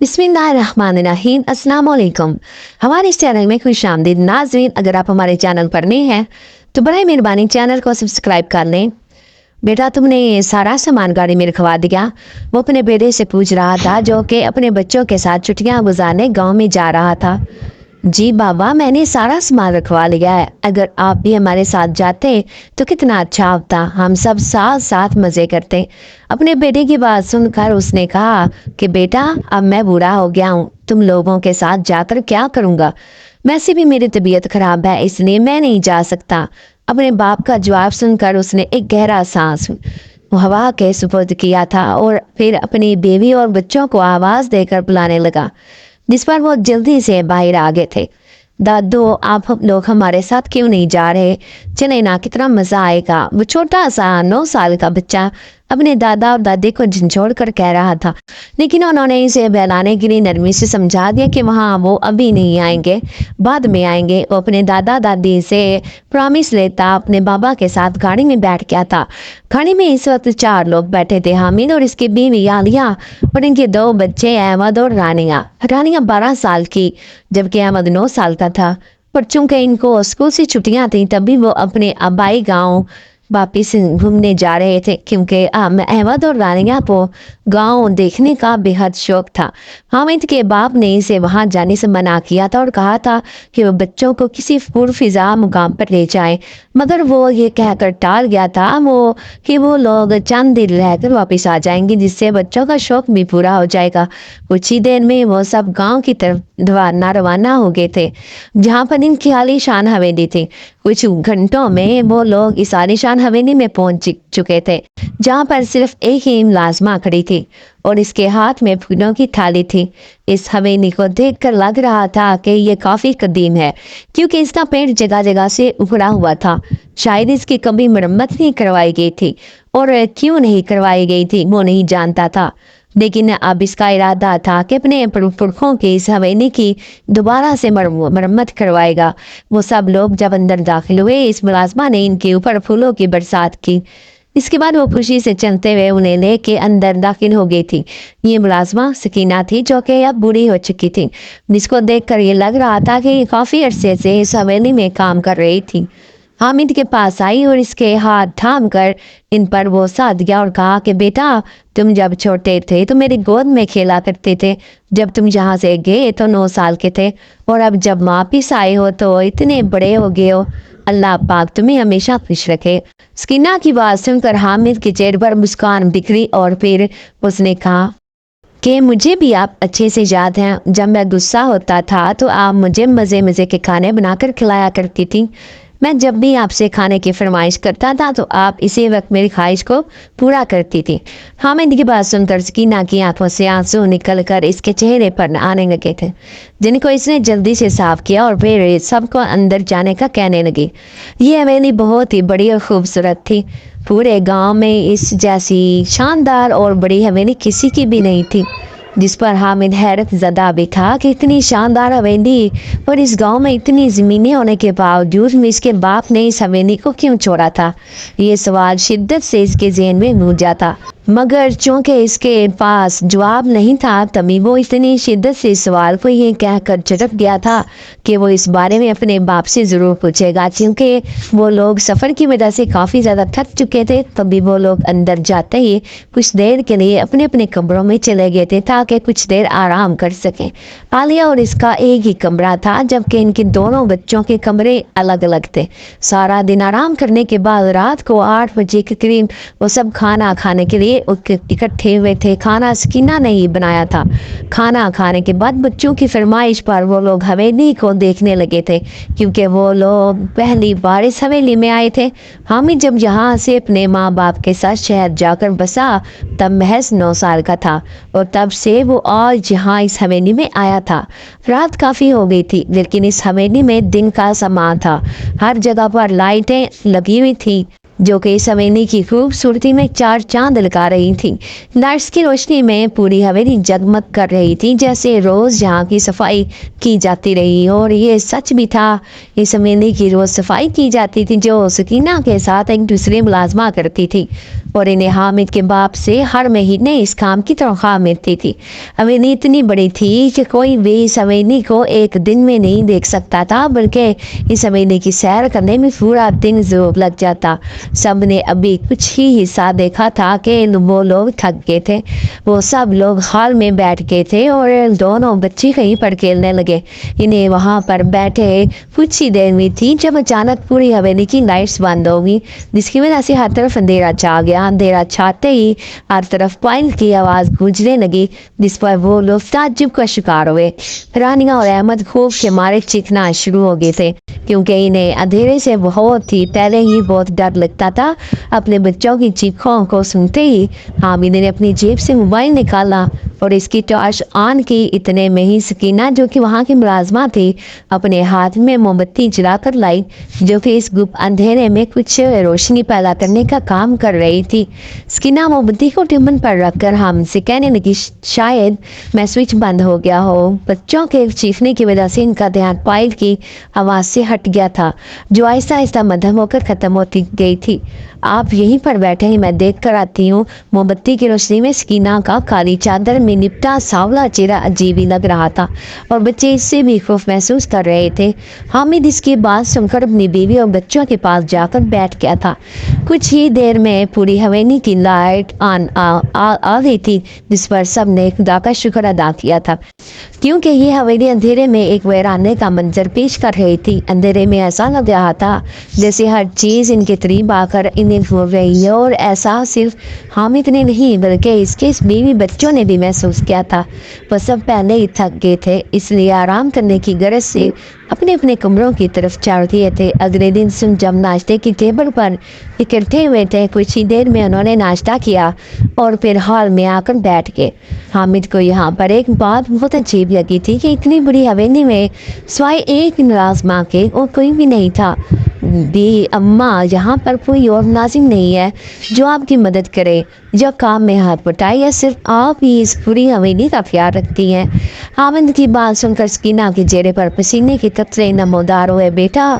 बिस्मिल्लाहिर्रहमानिर्रहीम। अस्सलाम वालेकुम। हमारे इस चैनल में खुश आमदीद नाज़रीन। अगर आप हमारे चैनल पर नए हैं तो बड़ी मेहरबानी चैनल को सब्सक्राइब कर लें। बेटा तुमने सारा सामान गाड़ी में रखवा दिया, वो अपने बेटे से पूछ रहा था जो कि अपने बच्चों के साथ छुट्टियां गुजारने गांव में जा रहा था। जी बाबा, मैंने सारा सामान रखवा लिया है। अगर आप भी हमारे साथ जाते तो कितना अच्छा होता, हम सब साथ साथ मज़े करते। अपने बेटे की बात सुनकर उसने कहा कि बेटा अब मैं बूढ़ा हो गया हूँ, तुम लोगों के साथ जाकर क्या करूँगा। वैसे भी मेरी तबीयत खराब है, इसलिए मैं नहीं जा सकता। अपने बाप का जवाब सुनकर उसने एक गहरा सांस हवा के सुपुर्द किया था और फिर अपनी बीवी और बच्चों को आवाज़ देकर बुलाने लगा, जिस पर वो जल्दी से बाहर आ गए थे। दादू, आप हम लोग हमारे साथ क्यों नहीं जा रहे? चले ना, कितना मज़ा आएगा। वो छोटा सा 9 साल का बच्चा अपने दादा और दादी को झंझोड़ कर कह रहा था, लेकिन उन्होंने इसे बहलाने के लिए नरमी से समझा दिया कि वहाँ वो अभी नहीं आएंगे, बाद में आएंगे। वो अपने दादा दादी से प्रॉमिस लेता अपने बाबा के साथ गाड़ी में बैठ गया था। गाड़ी में इस वक्त 4 लोग बैठे थे, हामिद और इसकी बीवी आलिया और इनके 2 बच्चे अहमद और रानिया। रानिया 12 साल की जबकि अहमद 9 साल का था। पर चूंकि इनको स्कूल से छुट्टियां थी तभी वो अपने आबाई गांव वापिस घूमने जा रहे थे, क्योंकि अहमद और रानिया को गांव देखने का बेहद शौक था। हामिद के बाप ने इसे वहां जाने से मना किया था और कहा था कि वो बच्चों को किसी पुरफिजा मुकाम पर ले जाए, मगर वो ये कहकर टाल गया था वो लोग चंद दिन रहकर वापस आ जाएंगे, जिससे बच्चों का शौक भी पूरा हो जाएगा। कुछ ही देर में वो सब गाँव की तरफ रवाना हो गए थे, जहाँ पर इनकी आलीशान हवेली थी। कुछ घंटों में वो लोग इस आलीशान हवेली में पहुंच चुके थे, जहाँ पर सिर्फ एक ही मुलाजमा खड़ी थी और इसके हाथ में फूलों की थाली थी। इस हवेली को देखकर लग रहा था कि ये काफी कदीम है, क्योंकि इसका पेड़ जगह जगह से उखड़ा हुआ था। शायद इसकी कभी मरम्मत नहीं करवाई गई थी, और क्यों नहीं करवाई गई थी वो नहीं जानता था। लेकिन अब इसका इरादा था कि अपने पुरखों की इस हवेली की दोबारा से मरम्मत करवाएगा। वो सब लोग जब अंदर दाखिल हुए, इस मुलाजमा ने इनके ऊपर फूलों की बरसात की। इसके बाद वो खुशी से चलते हुए उन्हें लेके अंदर दाखिल हो गई थी। ये मुलाजमा सकीना थी, जो कि अब बूढ़ी हो चुकी थी, जिसको देखकर ये लग रहा था कि ये काफ़ी अरसे से इस हवेली में काम कर रही थी। हामिद के पास आई और इसके हाथ थाम कर इन पर वो साध दिया और कहा कि बेटा, तुम जब छोटे थे तो मेरी गोद में खेला करते थे। जब तुम यहाँ से गए तो 9 साल के थे, और अब जब वापिस आए हो तो इतने बड़े हो गए हो। अल्लाह पाक तुम्हें हमेशा खुश रखे। स्किना की बात सुनकर हामिद के चेहरे पर मुस्कान बिखरी और फिर उसने कहा कि मुझे भी आप अच्छे से याद हैं, जब मैं गुस्सा होता था तो आप मुझे मज़े मज़े के खाने बनाकर खिलाया करती थी। मैं जब भी आपसे खाने की फरमाइश करता था तो आप इसी वक्त मेरी ख्वाहिश को पूरा करती थी। हामिद की बात सुनकर सकीना की आंखों से आंसू निकल कर इसके चेहरे पर आने लगे थे, जिनको इसने जल्दी से साफ किया और फिर सबको अंदर जाने का कहने लगी। ये हवेली बहुत ही बड़ी और खूबसूरत थी। पूरे गांव में इस जैसी शानदार और बड़ी हवेली किसी की भी नहीं थी, जिस पर हामिद हैरत ज़दा भी था कि इतनी शानदार हवेली और इस गांव में इतनी ज़मीनें होने के बावजूद में इसके बाप ने इस हवेली को क्यों छोड़ा था। ये सवाल शिद्दत से इसके ज़हन में गूंजा था, मगर चूँकि इसके पास जवाब नहीं था, तभी वो इतनी शिद्दत से इस सवाल को ये कहकर झटक गया था कि वो इस बारे में अपने बाप से ज़रूर पूछेगा, क्योंकि वो लोग सफ़र की वजह से काफ़ी ज़्यादा थक चुके थे। तभी वो लोग अंदर जाते ही कुछ देर के लिए अपने अपने कमरों में चले गए थे ताकि कुछ देर आराम कर सकें। आलिया और इसका एक ही कमरा था, जबकि इनके दोनों बच्चों के कमरे अलग अलग थे। सारा दिन आराम करने के बाद रात को 8 बजे के करीब वो सब खाना खाने के लिए इकट्ठे हुए थे। खाना सकीना ने ही बनाया था। खाना खाने के बाद बच्चों की फरमाइश पर वो लोग हवेली को देखने लगे थे, क्योंकि वो लोग पहली बार इस हवेली में आए थे। हामिद जब यहाँ से अपने माँ बाप के साथ शहर जाकर बसा तब महज 9 साल का था, और तब से वो आज यहाँ इस हवेली में आया था। रात काफ़ी हो गई थी, लेकिन इस हवेली में दिन का समा था। हर जगह पर लाइटें लगी हुई थी, जो कि इस हवेली की खूबसूरती में चार चांद लगा रही थी। लाइट्स की रोशनी में पूरी हवेली जगमग कर रही थी, जैसे रोज यहाँ की सफाई की जाती रही। और ये सच भी था, इस हवेली की रोज सफाई की जाती थी, जो सकीना के साथ एक दूसरे मुलाजमा करती थी और इन्हें हामिद के बाप से हर महीने इस काम की तनख्वाह मिलती थी। हवेली इतनी बड़ी थी कि कोई भी इस हवेली को एक दिन में नहीं देख सकता था, बल्कि इस हवेली की सैर करने में पूरा दिन जरूर लग जाता। सब ने अभी कुछ ही हिस्सा देखा था कि वो लोग थक गए थे। वो सब लोग हॉल में बैठ गए थे और दोनों बच्चे कहीं पर खेलने लगे। इन्हें वहाँ पर बैठे कुछ ही देर में थी जब अचानक पूरी हवेली की लाइट्स बंद हो गई, जिसकी वजह से हर तरफ अंधेरा छा गया। अंधेरा छाते ही हर तरफ पायल की आवाज़ गूंजने लगी, जिस पर वो लोग ताज्जुब का शिकार हुए। रानिया और अहमद खूब के मारे चीखना शुरू हो गए थे, क्योंकि इन्हें अंधेरे से बहुत ही पहले ही बहुत डर लगता था। अपने बच्चों की चीखों को सुनते ही हामिद ने अपनी जेब से मोबाइल निकाला और इसकी टॉर्च ऑन की। इतने में ही सकीना, जो कि वहाँ की मुलाजमा थी, अपने हाथ में मोमबत्ती जलाकर लाई, जो कि इस गुप्त अंधेरे में कुछ रोशनी पैदा करने का काम कर रही थी। सकीना मोमबत्ती को टिमन पर रखकर हामिद से कहने लगी, शायद मैं स्विच बंद हो गया हो। बच्चों के चीखने की वजह से इनका ध्यान पायल की आवाज़ से हट गया था, जो आहिस्ता आहिस्ता मध्यम होकर ख़त्म होती गई थी। आप यहीं पर बैठे ही, मैं देख कर आती हूँ। मोमबत्ती की रोशनी में सकीना का काली चादर में निपटा सांवला चेहरा अजीब ही लग रहा था और बच्चे इससे भी खौफ महसूस कर रहे थे। हामिद इसकी बात सुनकर अपनी बीवी और बच्चों के पास जाकर बैठ गया था। कुछ ही देर में पूरी हवेली की लाइट ऑन आ गई थी, जिस पर सब ने खुदा का शुक्र अदा किया था, क्योंकि ये हवेली अंधेरे में एक वीराने का मंजर पेश कर रही थी। अंधेरे में ऐसा लग रहा था जैसे हर चीज़ इनके करीब आकर इन्हें घूर रही है, और ऐसा सिर्फ हामिद ने नहीं बल्कि इसके बीवी बच्चों ने भी महसूस किया था। वह सब पहले ही थक गए थे, इसलिए आराम करने की गरज से अपने अपने कमरों की तरफ चढ़ दिए थे। अगले दिन सुन जब नाश्ते की टेबल पर इकट्ठे हुए थे, कुछ ही देर में उन्होंने नाश्ता किया और फिर हॉल में आकर बैठ गए। हामिद को यहाँ पर एक बात बहुत अजीब लगी थी कि इतनी बड़ी हवेली में सिवाय एक मुलाजमा के और कोई भी नहीं था। भी अम्मा, यहाँ पर कोई और मुलाजिम नहीं है जो आपकी मदद करे, जो काम में हाथ बटाए, या सिर्फ आप ही इस पूरी हवेली का ख्याल रखती हैं। हामिद की बात सुनकर सकीना के चेहरे पर पसीने के कतरे नमोदार हुए। बेटा,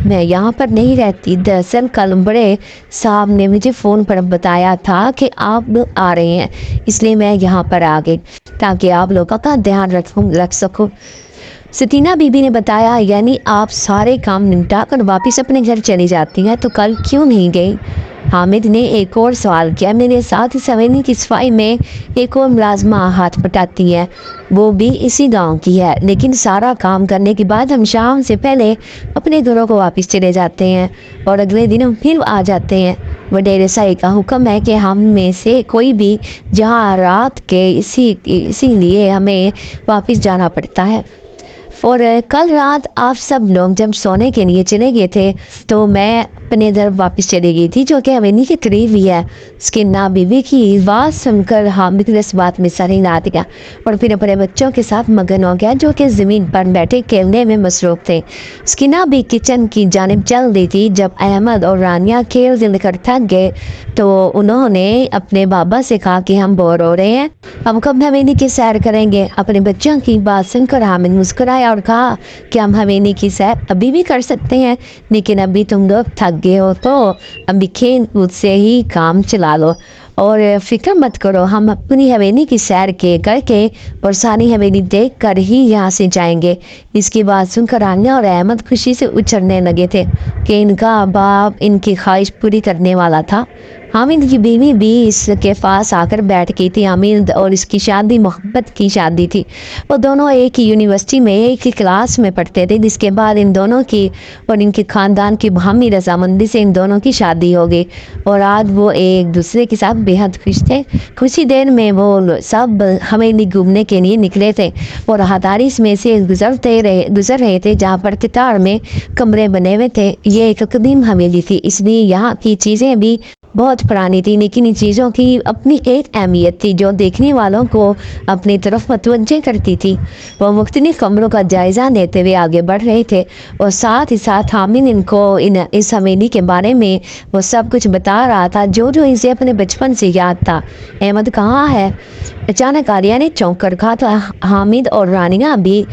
मैं यहाँ पर नहीं रहती। दरअसल कल बड़े साहब ने मुझे फ़ोन पर बताया था कि आप आ रहे हैं, इसलिए मैं यहाँ पर आ गई ताकि आप लोगों का ध्यान रख सकूँ। सकीना बीबी ने बताया, यानी आप सारे काम निपटा कर वापस अपने घर चली जाती हैं, तो कल क्यों नहीं गई? हामिद ने एक और सवाल किया। मेरे साथ इस हवेली की सफाई में एक और मुलाजमा हाथ बटाती है, वो भी इसी गांव की है, लेकिन सारा काम करने के बाद हम शाम से पहले अपने घरों को वापस चले जाते हैं और अगले दिन हम फिर आ जाते हैं। वडेरे साई का हुक्म है कि हम में से कोई भी जहाँ रात के इसीलिए हमें वापस जाना पड़ता है। और कल रात आप सब लोग जब सोने के लिए चले गए थे, तो मैं अपने घर वापस चली गई थी, जो कि हवेली के करीब ही है। सकीना बीवी की आवाज़ सुनकर हामिद इस बात में सर हिला दिया और फिर अपने बच्चों के साथ मगन हो गया, जो कि ज़मीन पर बैठे खेलने में मसरूफ़ थे। सकीना भी किचन की जानिब चल दी थी। जब अहमद और रानिया खेल कर थक गए, तो उन्होंने अपने बाबा से कहा कि हम बोर हो रहे हैं, हम कब हवेली की सैर करेंगे। अपने बच्चों की बात सुनकर हामिद मुस्कुराया और कहा कि हम हवेली की सैर अभी भी कर सकते हैं, लेकिन अभी तुम लोग थक गए हो, तो अभी खेल कूद से ही काम चला लो और फिक्र मत करो, हम अपनी हवेली की सैर करके और सारी हवेली देख कर ही यहाँ से जाएंगे। इसकी बात सुनकर रानिया और अहमद खुशी से उछलने लगे थे कि इनका बाप इनकी ख्वाहिश पूरी करने वाला था। हामिद की बीवी भी इसके पास आकर बैठ गई थी। हामिद और इसकी शादी मोहब्बत की शादी थी। वो दोनों एक ही यूनिवर्सिटी में एक ही क्लास में पढ़ते थे, जिसके बाद इन दोनों की और इनके ख़ानदान की बाहमी रजामंदी से इन दोनों की शादी हो गई और आज वो एक दूसरे के साथ बेहद खुश थे। कुछ ही देर में वो सब हवेली घूमने के लिए निकले थे और राहदारी में से गुजर रहे थे, जहाँ पर कतार में कमरे बने हुए थे। ये एक कदीम हवेली थी, इसलिए यहाँ की चीज़ें भी बहुत पुरानी थी, लेकिन इन चीज़ों की अपनी एक अहमियत थी जो देखने वालों को अपनी तरफ मतवज्जे करती थी। वो मुख्तलिफ कमरों का जायज़ा लेते हुए आगे बढ़ रहे थे और साथ ही साथ हामिद इनको इस हवेली के बारे में वो सब कुछ बता रहा था जो जो इसे अपने बचपन से याद था। अहमद कहाँ है? अचानक आलिया ने चौंक कर कहा तो हामिद और रानिया भी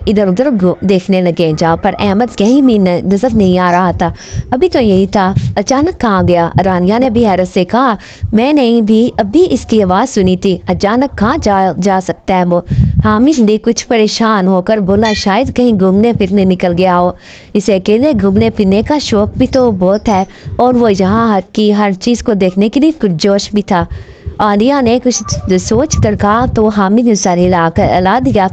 इधर उधर देखने लगे, जहाँ पर अहमद कहीं भी नजर नहीं आ रहा था। अभी तो यही था, अचानक कहाँ गया? रानिया ने भी हैरत से कहा, मैं नहीं भी अभी इसकी आवाज़ सुनी थी, अचानक कहाँ जा सकता है वो? हामिद ने कुछ परेशान होकर बोला, शायद कहीं घूमने फिरने निकल गया हो। इसे अकेले घूमने फिरने का शौक भी तो बहुत है और वो यहाँ हर चीज़ को देखने के लिए कुछ जोश भी था। आलिया ने कुछ सोच कर कहा तो हामिद ने सर हिलाकर अला दिया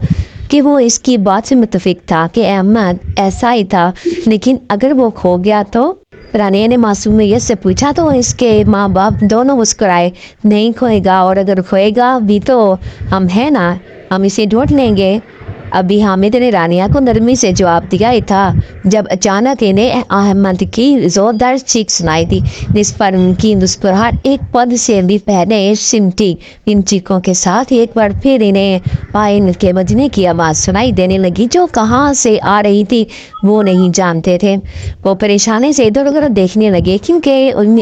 कि वो इसकी बात से मुतफिक था कि अहमद ऐसा ही था, लेकिन अगर वो खो गया तो? रानिया ने मासूमियत से पूछा तो इसके माँ बाप दोनों मुस्कुराए। नहीं खोएगा, और अगर खोएगा भी तो हम हैं ना, हम इसे ढूंढ लेंगे। अभी हामिद ने रानिया को नरमी से जवाब दिया ही था जब अचानक इन्हें अहमद की जोरदार चीख सुनाई दी, जिस पर उनकी मुस्कुराहट एक पद से भी पहले सिमटी। इन चीखों के साथ एक बार फिर इन्हें पायल के बजने की आवाज़ सुनाई देने लगी जो कहाँ से आ रही थी वो नहीं जानते थे। वो परेशानी से इधर उधर देखने लगे क्योंकि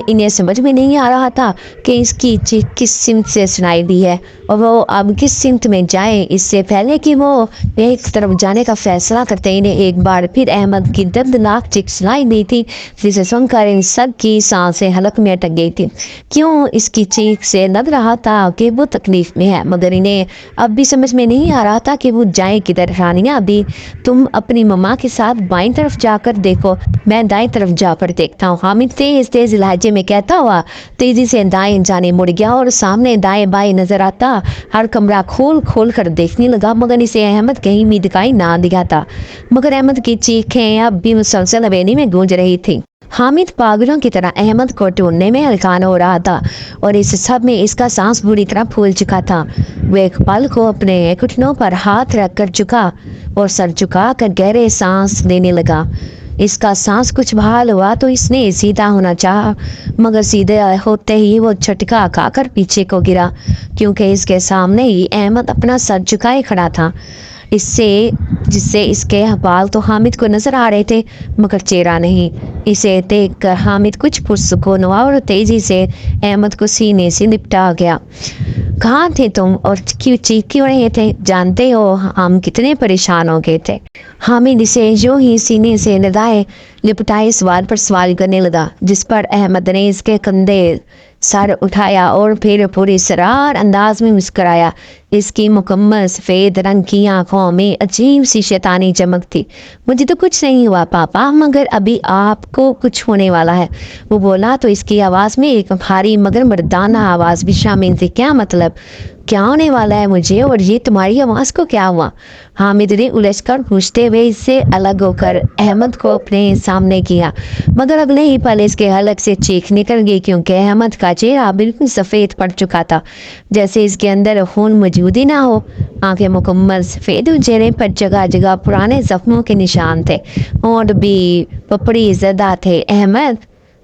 इन्हें समझ में नहीं आ रहा था कि इसकी चीख किस सिमत से सुनाई दी है और वो अब किस सिमत में जाए। इससे पहले कि वो एक तरफ जाने का फैसला करते इन्हें एक बार फिर अहमद की दर्दनाक चीख सुनाई दी थी, जिसे सुनकर इन सब की सांसें हलक में अटक गई थी। क्यों? इसकी चीख से लग रहा था कि वो तकलीफ में है, मगर इन्हें अब भी समझ में नहीं आ रहा था कि वो जाए किधर। रानिया, अभी तुम अपनी मम्मा के साथ बाईं तरफ जाकर देखो, मैं दाएं तरफ जाकर देखता हूँ। हामिद तेज तेज लहजे में कहता हुआ तेजी से दाएं जाने मुड़ गया और सामने दाएं बाएं नजर आता हर कमरा खोल खोल कर देखने लगा, मगर इसे अहमद कहीं भी दिखाई ना दिया था। मगर अहमद की चीखें अब भी मुसलसल हवेली में गूंज रही थी। हामिद पागलों की तरह अहमद को ढूंढने में हलकान हो रहा था और इस सब में इसका सांस बुरी तरह फूल चुका था। वह एक पल को अपने घुटनों पर हाथ रख कर झुका और सर झुका कर गहरे सांस लेने लगा। इसका सांस कुछ बहाल हुआ तो इसने सीधा होना चाहा, मगर सीधे होते ही वो झटका खाकर पीछे को गिरा क्योंकि इसके सामने ही अहमद अपना सर झुकाए खड़ा था, जिससे इसके बाल तो हामिद को नजर आ रहे थे मगर चेहरा नहीं। इसे देखकर हामिद कुछ पुरसुकून हुआ और तेजी से अहमद को सीने से लिपटा गया। कहाँ थे तुम और क्यों रहे थे? जानते हो हम कितने परेशान हो गए थे। हामिद इसे जो ही सीने से लिपटाए सवाल पर सवाल करने लगा, जिस पर अहमद ने इसके कंधे सर उठाया और फिर पूरी सरार अंदाज में मुस्कराया। इसकी मुकम्मल सफ़ेद रंग की आंखों में अजीब सी शैतानी चमक थी। मुझे तो कुछ नहीं हुआ पापा, मगर अभी आपको कुछ होने वाला है, वो बोला तो इसकी आवाज़ में एक भारी मगर मर्दाना आवाज़ भी शामिल थी। क्या मतलब? क्या होने वाला है मुझे, और ये तुम्हारी आवाज़ को क्या हुआ? हामिद ने उलझकर पूछते हुए इससे अलग होकर अहमद को अपने सामने किया, मगर अगले ही पल इसके हलक से चीख निकल गई क्योंकि अहमद का चेहरा बिल्कुल सफ़ेद पड़ चुका था, जैसे इसके अंदर खून मौजूद ही ना हो। आंखें मुकम्मल सफ़ेद, चेहरे पर जगह जगह पुराने जख्मों के निशान थे और भी पपड़ी ज़दा थे। अहमद,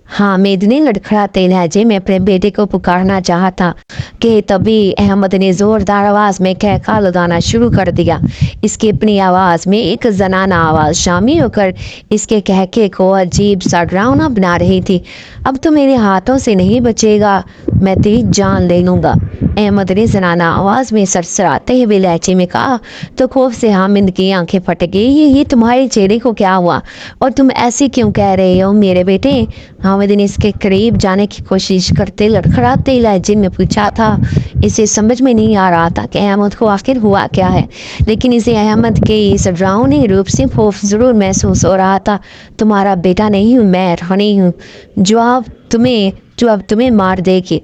हामिद ने लड़खड़ाते लहजे में अपने बेटे को पुकारना चाहा था कि तभी अहमद ने जोरदार आवाज़ में कहका लगाना शुरू कर दिया। इसकी अपनी आवाज़ में एक जनाना आवाज़ शामिल होकर इसके कहके को अजीब सा डरावना बना रही थी। अब तो मेरे हाथों से नहीं बचेगा, मैं तेरी जान ले लूँगा, अहमद ने जनाना आवाज़ में सरसराते हुए लहजे में कहा। तो खौफ से हामिद की आंखें फट गई। ये तुम्हारे चेहरे को क्या हुआ और तुम ऐसे क्यों कह रहे हो मेरे बेटे? हामिद ने इसके करीब जाने की कोशिश करते लड़खड़ाते लहजे में पूछा था। इसे समझ में नहीं आ रहा था कि अहमद को आखिर हुआ क्या है, लेकिन इसे अहमद के इस डरावने रूप से खौफ ज़रूर महसूस हो रहा था। तुम्हारा बेटा नहीं हूँ मैं, रानी हूँ जो अब तुम्हें मार देगी।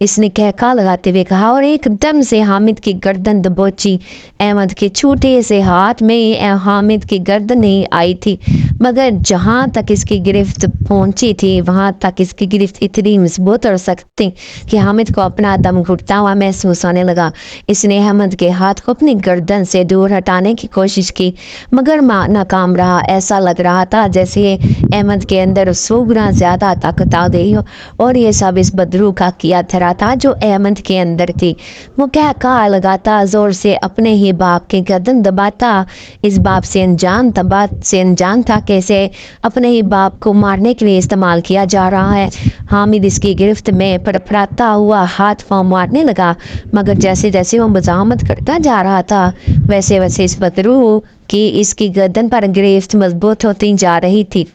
इसने कहका लगाते हुए कहा और एकदम से हामिद की गर्दन दबोची। अहमद के छोटे से हाथ में हामिद की गर्दन नहीं आई थी, मगर जहाँ तक इसकी गिरफ्त पहुंची थी वहाँ तक इसकी गिरफ्त इतनी मजबूत और सख्त थी कि हामिद को अपना दम घुटता हुआ महसूस होने लगा। इसने अहमद के हाथ को अपनी गर्दन से दूर हटाने की कोशिश की, मगर नाकाम रहा। ऐसा लग रहा था जैसे अहमद के अंदर 100 गुना ज़्यादा ताकत आ गई हो और ये सब इस बदरू का किया धरा था जो अहमद के अंदर थी। वो कहका लगाता, जोर से अपने ही बाप के गर्दन दबाता। इस बाप से अनजान था कैसे अपने ही बाप को मारने के लिए इस्तेमाल किया जा रहा है। हामिद इसकी गिरफ्त में फड़फड़ाता हुआ हाथ पांव मारने लगा, मगर जैसे जैसे वो मज़ाहमत करता जा रहा था वैसे वैसे इस बदरू की इसकी गर्दन पर गिरफ्त मजबूत होती जा रही थी,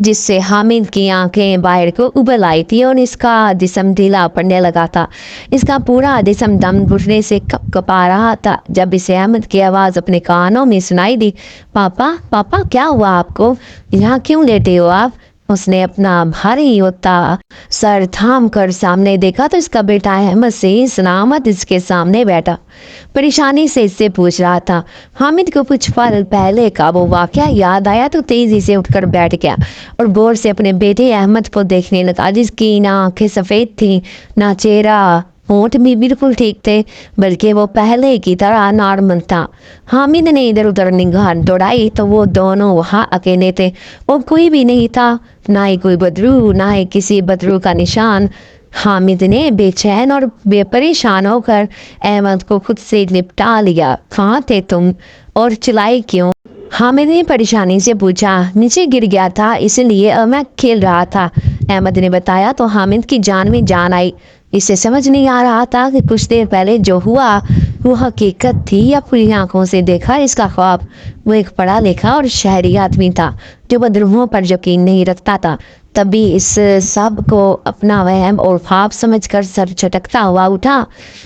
जिससे हामिद की आंखें बाहर को उबल आई थी और इसका जिस्म ढीला पड़ने लगा था। इसका पूरा जिस्म दम घुटने से कपा रहा था जब इसे अहमद की आवाज़ अपने कानों में सुनाई दी। पापा पापा, क्या हुआ आपको? यहाँ क्यों लेटे हो आप? उसने अपना भारी होता सर थाम कर सामने देखा तो इसका बेटा अहमद से सलामत इसके सामने बैठा परेशानी से इससे पूछ रहा था। हामिद को कुछ पल पहले का वो वाकया याद आया तो तेजी से उठकर बैठ गया और गौर से अपने बेटे अहमद को देखने लगा, जिसकी ना आंखें सफ़ेद थी, ना चेहरा होंठ भी बिल्कुल ठीक थे, बल्कि वो पहले की तरह नॉर्मल था। हामिद ने इधर उधर निगाह दौड़ाई तो वो दोनों वहाँ अकेले थे और कोई भी नहीं था, ना ही कोई बदरू, ना ही किसी बदरू का निशान। हामिद ने बेचैन और बेपरेशान होकर अहमद को खुद से लिपटा लिया। कहाँ थे तुम और चिल्लाई क्यों? हामिद ने परेशानी से पूछा। नीचे गिर गया था इसलिए मैं खेल रहा था, अहमद ने बताया तो हामिद की जान में जान आई। इसे समझ नहीं आ रहा था कि कुछ देर पहले जो हुआ वो हकीकत थी या पूरी आंखों से देखा इसका ख्वाब। वो एक पढ़ा लिखा और शहरी आदमी था जो बदरूहों पर यकीन नहीं रखता था। तभी इस सब को अपना वहम और ख्वाब समझकर सर झटकता हुआ उठा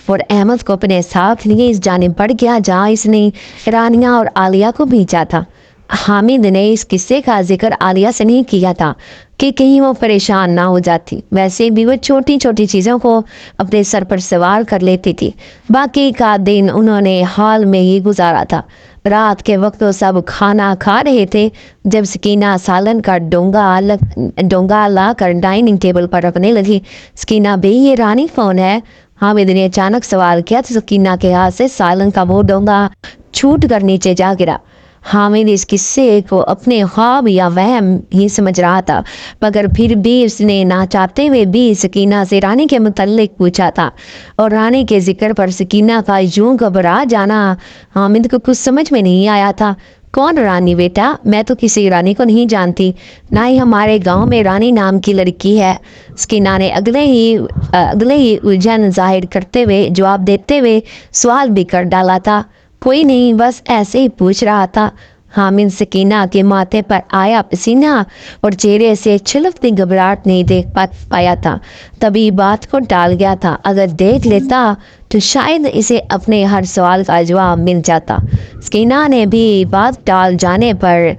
और अहमद को अपने साथ लिए इस जानिब बढ़ गया जहाँ इसने रानिया और आलिया को भेजा था। हामिद ने इस किस्से का जिक्र आलिया से नहीं किया था कि कहीं वो परेशान ना हो जाती। वैसे भी वो छोटी छोटी चीज़ों को अपने सर पर सवार कर लेती थी। बाकी का दिन उन्होंने हॉल में ही गुजारा था। रात के वक्त वो सब खाना खा रहे थे जब सकीना सालन का डोंगा ला कर डाइनिंग टेबल पर रखने लगी। सकीना बे, ये रानी कौन है? हामिद ने अचानक सवाल किया तो सकीना के हाथ से सालन का वो डोंगा छूट कर नीचे जा गिरा। हामिद इस किस्से को अपने ख्वाब या वहम ही समझ रहा था, मगर फिर भी उसने ना चाहते हुए भी सकीना से रानी के मुतल्लिक पूछा था और रानी के जिक्र पर सकीना का यूं घबरा जाना हामिद को कुछ समझ में नहीं आया था। कौन रानी बेटा? मैं तो किसी रानी को नहीं जानती, ना ही हमारे गांव में रानी नाम की लड़की है। सकीना ने अगले ही उलझन जाहिर करते हुए जवाब देते हुए सवाल भी कर डाला था। कोई नहीं, बस ऐसे ही पूछ रहा था। हामिद सकीना के माथे पर आया पसीना और चेहरे से छलकती घबराहट नहीं देख पाया था, तभी बात को टाल गया था। अगर देख लेता तो शायद इसे अपने हर सवाल का जवाब मिल जाता। सकीना ने भी बात टाल जाने पर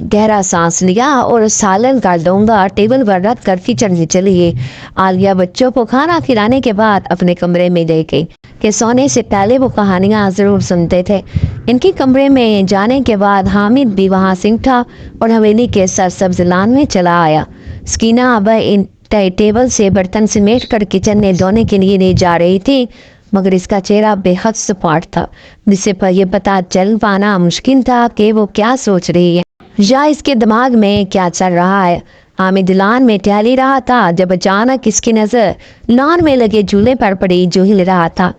गहरा सांस लिया और सालन का डोंगा टेबल पर रख कर किचन में चली गई। आलिया बच्चों को खाना खिलाने के बाद अपने कमरे में ले गई कि सोने से पहले वो कहानियाँ ज़रूर सुनते थे। इनके कमरे में जाने के बाद हामिद भी वहाँ से उठा और हवेली के सरसब्ज लान में चला आया। सकीना अब इन टेबल से बर्तन समेट कर किचन में धोने के लिए ले जा रही थी, मगर इसका चेहरा बेहद सपाट था, जिससे पर यह पता चल पाना मुश्किल था कि वो क्या सोच रही है या इसके दिमाग में क्या चल रहा है। हामिद लान में टहल रहा था जब अचानक इसकी नज़र लान में लगे झूले पर पड़ी जो हिल रहा था,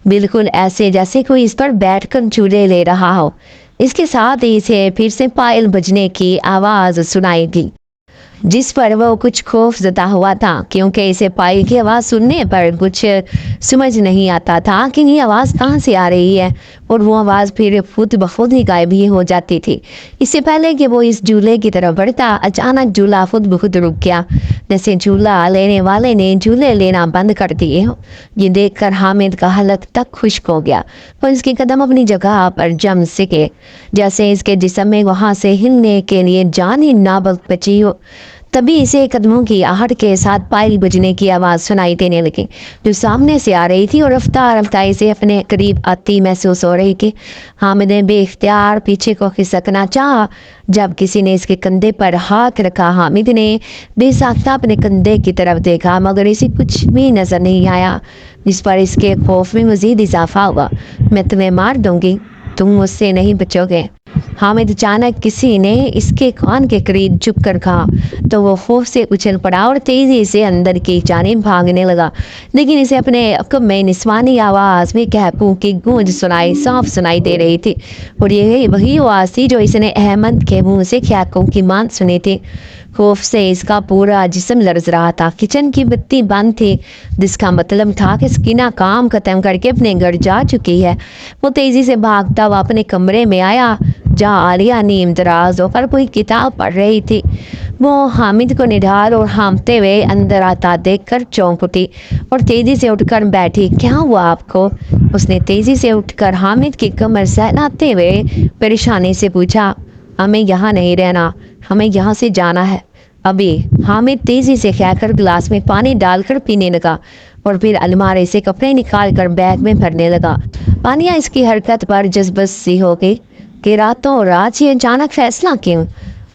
बिल्कुल ऐसे जैसे कोई इस पर बैठकर झूले ले रहा हो। इसके साथ ही इसे फिर से पायल बजने की आवाज़ सुनाई दी, जिस पर वो कुछ खौफ ज़दा हुआ था, क्योंकि इसे पायल की आवाज़ सुनने पर कुछ समझ नहीं आता था कि ये आवाज़ कहाँ से आ रही है, और वो आवाज़ फिर खुद बखुद ही गायब ही हो जाती थी। इससे पहले कि वो इस झूले की तरफ बढ़ता, अचानक झूला खुद बखुद रुक गया, जैसे झूला लेने वाले ने झूले लेना बंद कर दिए हो। ये देखकर हामिद का हलक तक खुश्क हो गया और इसके कदम अपनी जगह पर जम सके, जैसे इसके जिस्म में वहाँ से हिलने के लिए जान ही ना बची हो। तभी इसे कदमों की आहट के साथ पायल बजने की आवाज़ सुनाई देने लगी, जो सामने से आ रही थी और रफ्तार रफ्तार से अपने करीब आती महसूस हो रही थी। हामिद ने बेख्तियार पीछे को खिसकना चाहा, जब किसी ने इसके कंधे पर हाथ रखा। हामिद ने बेसाख्ता अपने कंधे की तरफ देखा, मगर इसे कुछ भी नजर नहीं आया, जिस पर इसके खौफ में मजीद इजाफा हुआ। मैं तुम्हें मार दूंगी, तुम मुझसे नहीं बचोगे। हामिद अचानक किसी ने इसके कान के करीब झुक कर कहा, तो वो खौफ से उछल पड़ा और तेजी से अंदर की जानिब भागने लगा। लेकिन इसे अपने अकब में निस्वानी आवाज़ में कहकू की गूंज साफ सुनाई दे रही थी, और ये वही आवाज़ थी जो इसने अहमद के मुंह से कहकू की मान सुनी थी। खौफ से इसका पूरा जिस्म लर्ज रहा था। किचन की बत्ती बंद थी, जिसका मतलब था कि सकीना काम खत्म करके अपने घर जा चुकी है। वो तेजी से भागता हुआ अपने कमरे में आया, जहाँ आलिया नीम दराज होकर कोई किताब पढ़ रही थी। वो हामिद को निढाल और हाँफते हुए अंदर आता देखकर चौंक उठी और तेजी से उठकर बैठी। क्या हुआ आपको? उसने तेजी से उठकर हामिद की कमर सहलाते हुए परेशानी से पूछा। हमें यहाँ नहीं रहना, हमें यहाँ से जाना है अभी। हामिद तेजी से कहकर गिलास में पानी डालकर पीने लगा और फिर अलमारी से कपड़े निकाल कर बैग में भरने लगा। पानिया इसकी हरकत पर जज्बस सी हो गई कि रातों रात ये अचानक फैसला क्यों,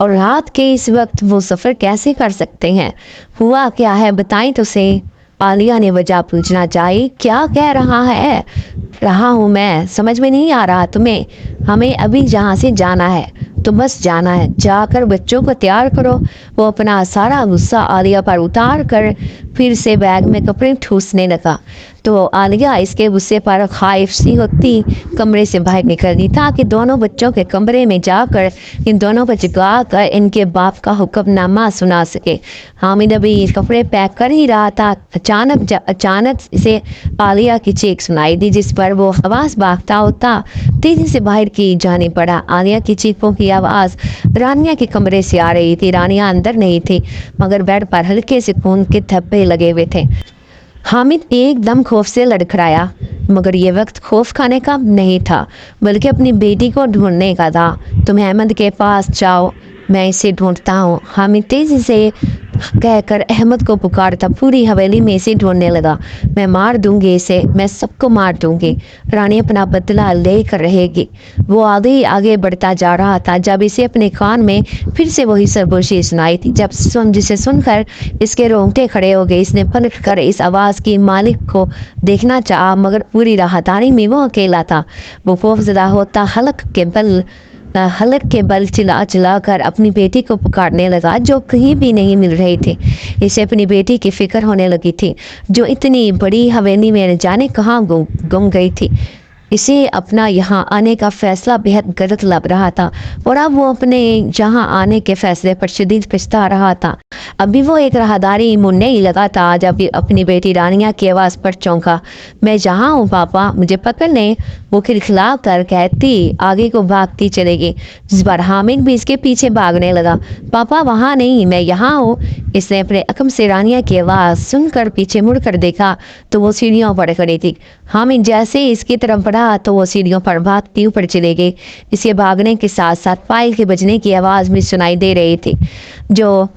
और रात के इस वक्त वो सफ़र कैसे कर सकते हैं? हुआ क्या है, बताएं तो सही। आलिया ने वजह पूछना चाहिए। क्या कह रहा हूँ मैं, समझ में नहीं आ रहा तुम्हें? हमें अभी जहाँ से जाना है तो बस जाना है, जाकर बच्चों को तैयार करो। वो अपना सारा गुस्सा आलिया पर उतार कर फिर से बैग में कपड़े ठूसने लगा, तो आलिया इसके गुस्से पर खाइफ सी होती कमरे से बाहर निकली, ताकि दोनों बच्चों के कमरे में जाकर इन दोनों को जगा कर इनके बाप का हुक्मनामा सुना सके। हामिद अभी कपड़े पैक कर ही रहा था, अचानक इसे आलिया की चीख सुनाई दी, जिस पर वो आवाज़ भागता होता तेजी से बाहर की जाने पड़ा। आलिया की चीखों की आवाज़ रानिया के कमरे से आ रही थी। रानिया अंदर नहीं थी, मगर बेड पर हल्के से खून के धब्बे लगे हुए थे। हामिद एकदम खौफ से लड़खड़ाया, मगर ये वक्त खौफ खाने का नहीं था, बल्कि अपनी बेटी को ढूंढने का था। तुम अहमद के पास जाओ, मैं इसे ढूंढता हूँ। हामिद तेजी से कहकर अहमद को पुकारता पूरी हवेली में इसे ढूंढने लगा। मैं मार दूंगी इसे, मैं सबको मार दूंगी। रानी अपना बदला लेकर रहेगी। वो आगे बढ़ता जा रहा था, जब इसे अपने कान में फिर से वही सरगोशी सुनाई थी। जिसे सुनकर इसके रोंगटे खड़े हो गए। इसने पलट कर इस आवाज़ की मालिक को देखना चाहा, मगर पूरी राहदारी में वो अकेला था। वो खौफजदा होता हलक के बल चिल्ला कर अपनी बेटी को पुकारने लगा, जो कहीं भी नहीं मिल रही थी। इसे अपनी बेटी की फिक्र होने लगी थी, जो इतनी बड़ी हवेली में न जाने कहाँ गुम गई थी। इसे अपना यहाँ आने का फैसला बेहद गलत लग रहा था, और अब वो अपने यहाँ आने के फैसले पर शदीद पछता रहा था। अभी वो एक राहदारी मुड़ने ही लगा था, जब अपनी बेटी रानिया की आवाज़ पर चौंका। मैं जहाँ हूँ पापा, मुझे पकड़ लें, वो खिलखिला कर कहती आगे को भागती चलेगी, जिस पर हामिद भी इसके पीछे भागने लगा। पापा वहाँ नहीं, मैं यहाँ हूँ। इसने अपने अकम से रानिया की आवाज़ सुनकर पीछे मुड़कर देखा, तो वो सीढ़ियों पर खड़ी थी। हामिद जैसे ही इसकी तरफ बढ़ा तो वो सीढ़ियों पर भागती ऊपर चले गई। इसके भागने के साथ साथ पायल के बजने की आवाज़ भी सुनाई दे रही थी, जो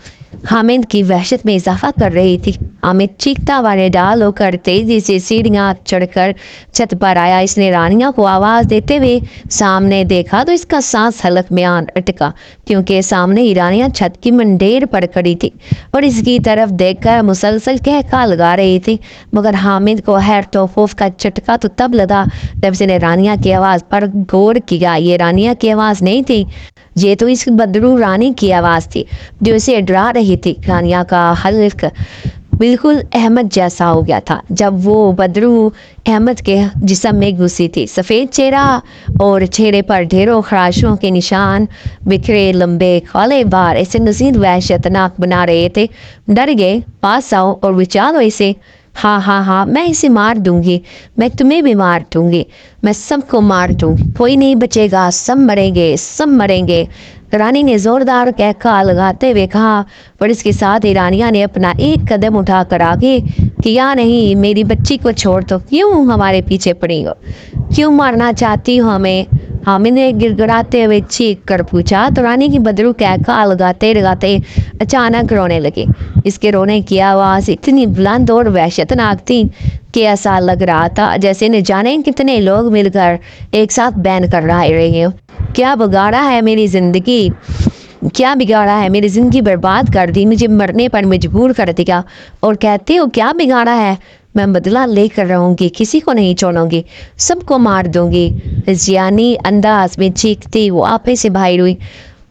हामिद की वहशत में इजाफा कर रही थी। हामिद चीखता वाले डाल होकर तेजी से सीढ़ियाँ चढ़कर छत पर आया। इसने रानिया को आवाज़ देते हुए सामने देखा, तो इसका सांस हलक में अटका, क्योंकि सामने ही रानिया छत की मंडेर पर खड़ी थी और इसकी तरफ देखकर मुसलसल कहका लगा रही थी। मगर हामिद को हैरत तो खौफ का झटका तो तब लगा जब इसने रानिया की आवाज़ पर गौर किया। ये रानिया की आवाज़ नहीं थी, ये तो इस बदरू रानी की आवाज़ थी, जो इसे डरा रही थी। रानिया का हल्क बिल्कुल अहमद जैसा हो गया था जब वो बदरू अहमद के जिस्म में घुसी थी। सफ़ेद चेहरा और चेहरे पर ढेरों खराशों के निशान, बिखरे लंबे काले बार ऐसे मज़ीद वहशतनाक बना रहे थे। डर गए, पास आओ और विचारो इसे। हाँ, मैं इसे मार दूंगी, मैं तुम्हें भी मार दूंगी, मैं सबको मार दूंगी, कोई नहीं बचेगा, सब मरेंगे। रानी ने जोरदार कहका लगाते हुए कहा, पर इसके साथ ही रानिया ने अपना एक कदम उठाकर आगे किया। नहीं, मेरी बच्ची को छोड़ दो, क्यों हमारे पीछे पड़ी हो, क्यों मारना चाहती हो हमें? हामिद ने गिड़गिड़ाते हुए चीख कर पूछा तो रानी की बदरू कहका लगाते लगाते अचानक रोने लगी। इसके रोने की आवाज़ इतनी बुलंद और वहशतनाक थी कि ऐसा लग रहा था जैसे न जाने कितने लोग मिलकर एक साथ बैन कर रहे हो। क्या बिगाड़ा है मेरी ज़िंदगी, क्या बिगाड़ा है, मेरी ज़िंदगी बर्बाद कर दी, मुझे मरने पर मजबूर कर दिया, और कहते हो क्या बिगाड़ा है, मैं बदला लेकर रहूँगी, किसी को नहीं छोड़ूंगी, सबको मार दूंगी। जियानी अंदाज में चीखती वो आपे से बाहर हुई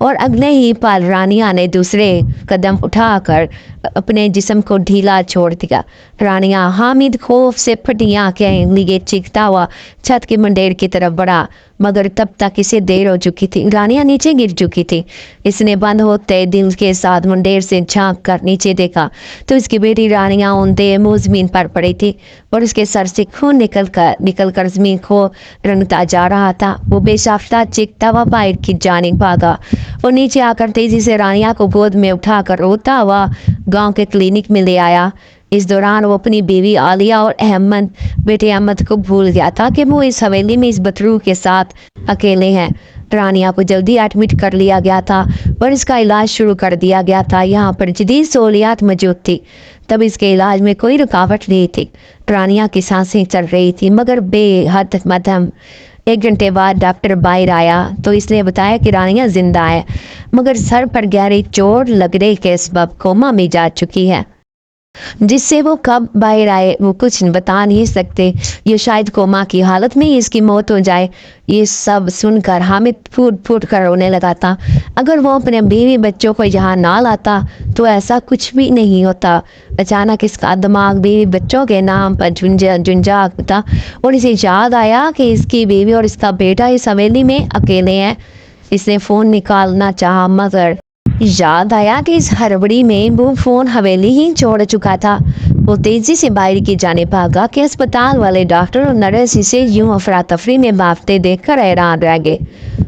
और अगले ही पल रानिया ने दूसरे कदम उठाकर अपने जिस्म को ढीला छोड़ दिया। रानिया हामिद खौफ से फटी आंखें लिए चीखता हुआ छत के मंडेर की तरफ बढ़ा, मगर तब तक इसे देर हो चुकी थी। रानिया नीचे गिर चुकी थी। इसने बंद होते दिल के साथ मंडेर से झांक कर नीचे देखा तो इसकी बेटी रानिया औंधे मुंह जमीन पर पड़ी थी और उसके सर से खून निकल कर जमीन को रंगता जा रहा था। वो बेसाख्ता चीखता हुआ बाहर की जानिब भागा और नीचे आकर तेजी से रानिया को गोद में उठाकर रोता हुआ गांव के क्लिनिक में ले आया। इस दौरान वो अपनी बीवी आलिया और बेटे अहमद को भूल गया था कि वो इस हवेली में इस बतरू के साथ अकेले हैं। रानिया को जल्दी एडमिट कर लिया गया था और इसका इलाज शुरू कर दिया गया था। यहाँ पर जदीद सहूलियात मौजूद थी, तब इसके इलाज में कोई रुकावट नहीं थी। रानिया की सांसें चल रही थी मगर बेहद मध्यम। 1 घंटे बाद डॉक्टर बाहर आया तो इसने बताया कि रानिया जिंदा है मगर सर पर गहरी चोट लगने के सबब कोमा में जा चुकी है, जिससे वो कब बाहर आए वो कुछ बता नहीं सकते। ये शायद कोमा की हालत में ही इसकी मौत हो जाए। ये सब सुनकर हामिद फूट फूट कर रोने लगा था। अगर वो अपने बीवी बच्चों को यहाँ ना लाता तो ऐसा कुछ भी नहीं होता। अचानक इसका दिमाग बीवी बच्चों के नाम पर झुंझा था और इसे याद आया कि इसकी बीवी और इसका बेटा इस हवेली में अकेले हैं। इसने फ़ोन निकालना चाहा मगर याद आया कि इस हड़बड़ी में वो फ़ोन हवेली ही छोड़ चुका था। वो तेजी से बाहर की जाने भागा कि अस्पताल वाले डॉक्टर और नर्स इसे यूं अफरा तफरी में बांटते देखकर हैरान रह गए।